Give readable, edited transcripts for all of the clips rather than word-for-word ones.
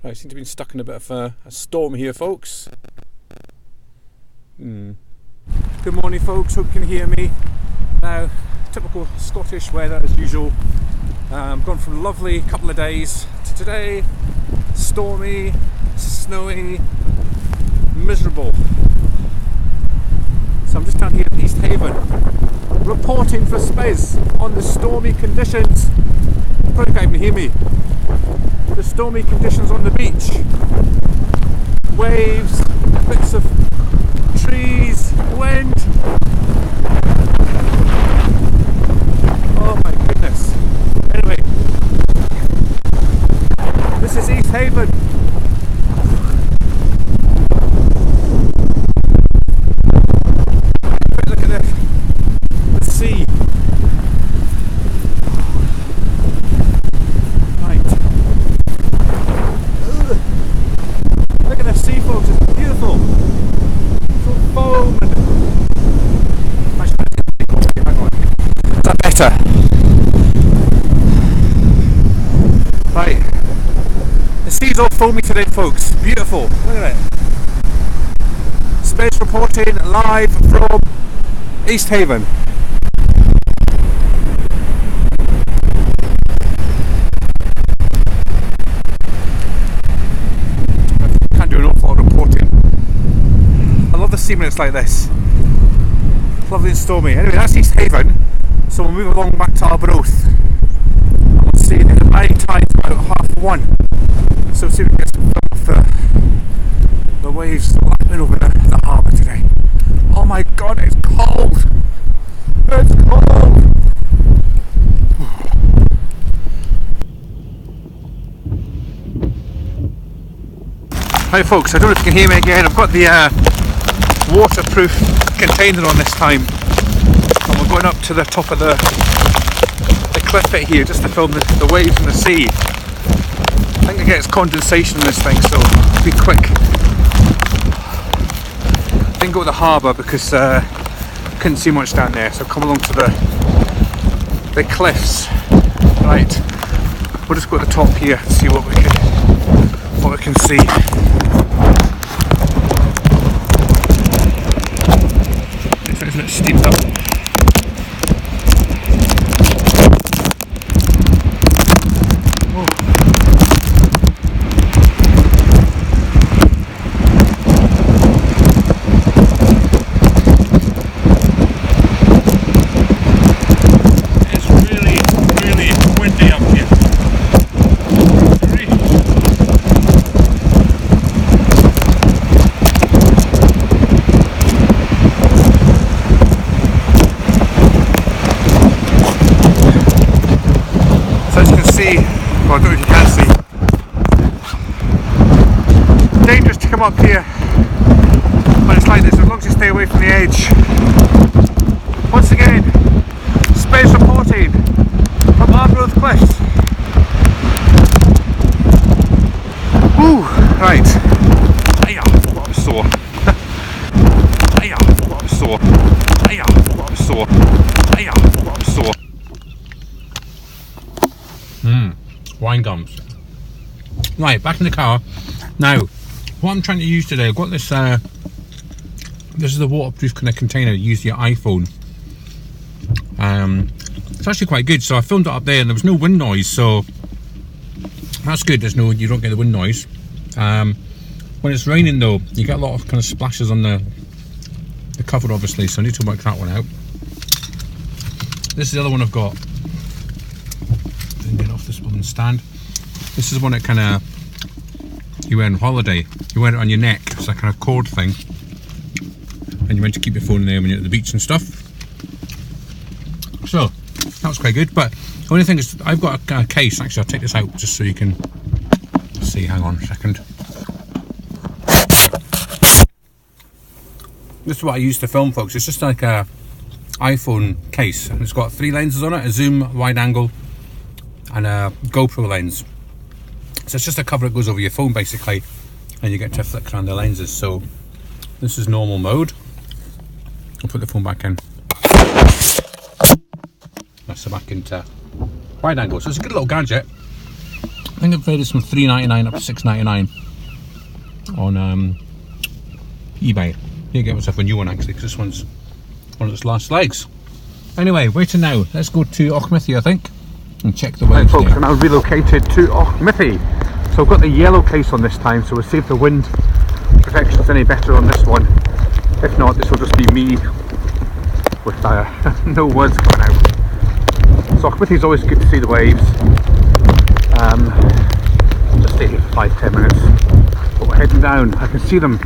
Right, seem to be stuck in a bit of a storm here, folks. Good morning, folks. Hope you can hear me. Now, typical Scottish weather as usual. Gone from a lovely couple of days to today, stormy, snowy, miserable. So I'm just down here at East Haven, reporting for Spiz on the stormy conditions. You probably can't even hear me. The stormy conditions on the beach. Waves, bits of trees, wind. Oh my goodness. Anyway, this is East Haven. Look at the sea. Look at the sea, folks, it's beautiful. So foam and... Hang on. Is that better? Right. The sea's all foamy today, folks. Beautiful. Look at it. Space reporting live from East Haven. The sea when it's like this. It's lovely and stormy. Anyway, that's East Haven, so we'll move along back to Arbroath. And we'll see the high tide's about 1:30, so we'll see if we can get some film of the waves lapping over the harbour today. Oh my god, it's cold! It's cold! Hi folks, I don't know if you can hear me again. I've got the waterproof container on this time, and we're going up to the top of the cliff bit here just to film the waves and the sea. I think it gets condensation in this thing, so it'll be quick. Didn't go to the harbour because couldn't see much down there, so come along to the cliffs. Right, we'll just go to the top here and see what we can see. Isn't it steeped up? It's really, really windy up here. Well, I don't know if you can see. Dangerous to come up here, but it's like this as long as you stay away from the edge. Once again, space reporting from Arbroath Cliffs. Woo! Right. Hiya, what I'm sore. Hiya, what I'm sore. Hiya, what I'm sore. Hiya, what I'm sore. Wine gums. Right, back in the car. Now, what I'm trying to use today, I've got this, this is the waterproof kind of container to use your iPhone. It's actually quite good, so I filmed it up there and there was no wind noise, so that's good, you don't get the wind noise. When it's raining though, you get a lot of kind of splashes on the cover obviously, so I need to work that one out. This is the other one I've got. Get off this one stand. This is one that kind of you wear on holiday. You wear it on your neck. It's a kind of cord thing, and you're meant to keep your phone there when you're at the beach and stuff. So that was quite good. But the only thing is, I've got a case. Actually, I'll take this out just so you can see. Hang on a second. This is what I use to film, folks. It's just like a iPhone case, and it's got 3 lenses on it: a zoom, wide angle, and a GoPro lens. So it's just a cover that goes over your phone basically, and you get to flick around the lenses. So this is normal mode. I'll put the phone back in. That's back into wide angle. So it's a good little gadget. think it varies from $3.99 up to $6.99 on eBay. You get myself a new one actually, because this one's on its last legs. Anyway, where to now? Let's go to Auchmithie, I think, and check the waves. Right, folks, I'm now relocated to Auchmithie. So I've got the yellow case on this time, so we'll see if the wind protection's any better on this one. If not, this will just be me with no words coming out. So Auchmithie's always good to see the waves. Just stay here for 5-10 minutes. But we're heading down. I can see them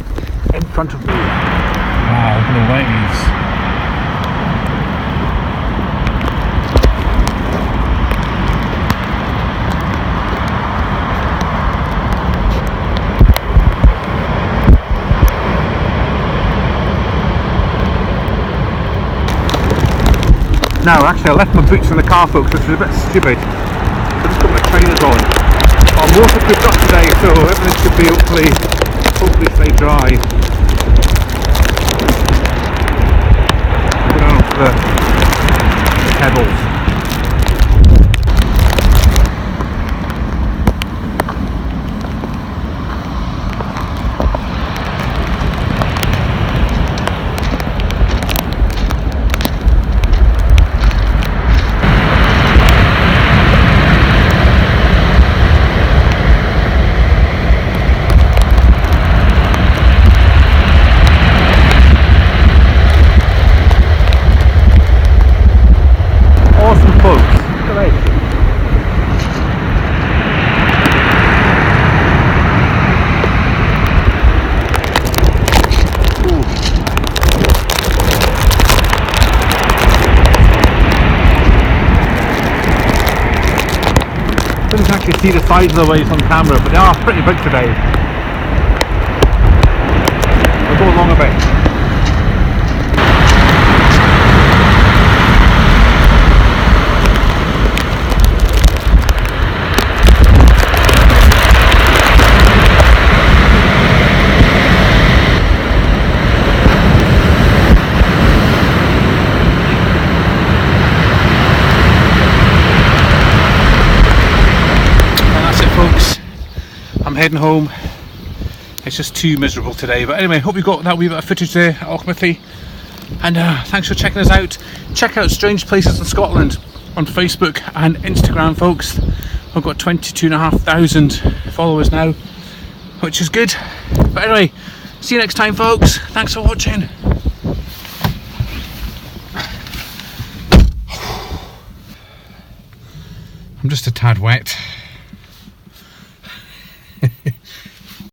in front of me. Wow, look at the waves. Now, actually, I left my boots in the car, folks, which is a bit stupid. So just got my trainers on. I'm waterproofed up today, so everything should be hopefully stay dry. Go down to the pebbles. Didn't actually see the sides of the waves on camera, but they are pretty big today. I'll go along a bit. I'm heading home. It's just too miserable today, but anyway, hope you got that wee bit of footage there at Auchmithie, and thanks for checking us out. Check out Strange Places in Scotland on Facebook and Instagram, folks. I've got 22,500 followers now, which is good. But anyway, see you next time, folks. Thanks for watching. I'm just a tad wet.